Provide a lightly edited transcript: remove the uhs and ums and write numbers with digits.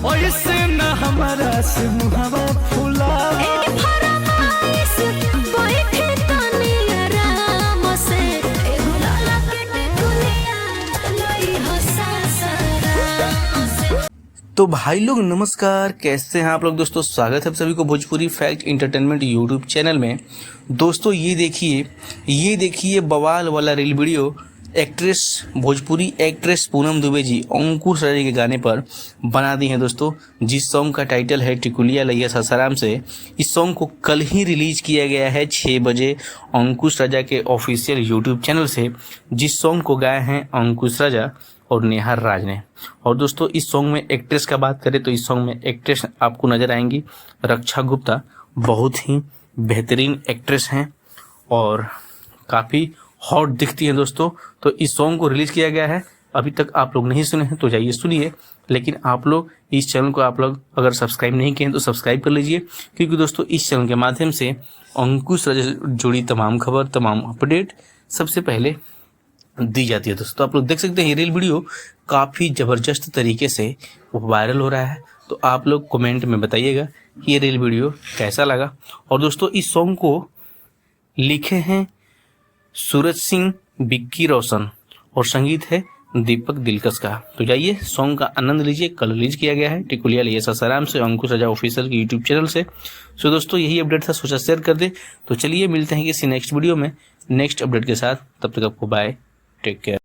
ऐसे न हमारा से मुहावा फुलावा। तो भाई लोग नमस्कार, कैसे हैं आप लोग दोस्तों। स्वागत है आप सभी को Bhojpuri fact entertainment YouTube channel में। दोस्तों ये देखिए बवाल वाला reel video Bhojpuri actress Poonam Dubey ji Ankush Raja के गाने पर बना दी हैं दोस्तों, जिस सॉन्ग का टाइटल है टिकुलिया लैया सासाराम से। इस सॉन्ग को कल ही रिलीज किया गया है 6 बजे अंकुश राजा के ऑफिशियल यूट्यूब चैनल से, जिस सॉन्ग को गाए हैं अंकुश राजा और नेहा राज ने। और दोस्तों इस सॉन्ग में एक्ट्रेस का बात करें तो इस सॉन्ग में एक्ट्रेस आपको नजर आएंगी रक्षा गुप्ता। बहुत ही बेहतरीन एक्ट्रेस हैं और काफ़ी हॉट दिखती हैं दोस्तों। तो इस सॉन्ग को रिलीज़ किया गया है, अभी तक आप लोग नहीं सुने हैं तो जाइए सुनिए। लेकिन आप लोग इस चैनल को आप लोग अगर सब्सक्राइब नहीं किए हैं तो सब्सक्राइब कर लीजिए, क्योंकि दोस्तों इस चैनल के माध्यम से अंकुश राजा से जुड़ी तमाम खबर, तमाम अपडेट सबसे पहले दी जाती है दोस्तों। आप लोग देख सकते हैं ये रील वीडियो काफ़ी ज़बरदस्त तरीके से वायरल हो रहा है। तो आप लोग कमेंट में बताइएगा कि ये रील वीडियो कैसा लगा। और दोस्तों इस सॉन्ग को लिखे हैं सूरज सिंह, विक्की रोशन और संगीत है दीपक दिलकश का। तो जाइए सॉन्ग का आनंद लीजिए। कल रिलीज किया गया है टिकुलिया लैया सासाराम से अंकुश राजा ऑफिशियल के यूट्यूब चैनल से। सो दोस्तों यही अपडेट था, सोचा शेयर कर दे। तो चलिए मिलते हैं किसी नेक्स्ट वीडियो में नेक्स्ट अपडेट के साथ। तब तक आपको बाय, टेक केयर।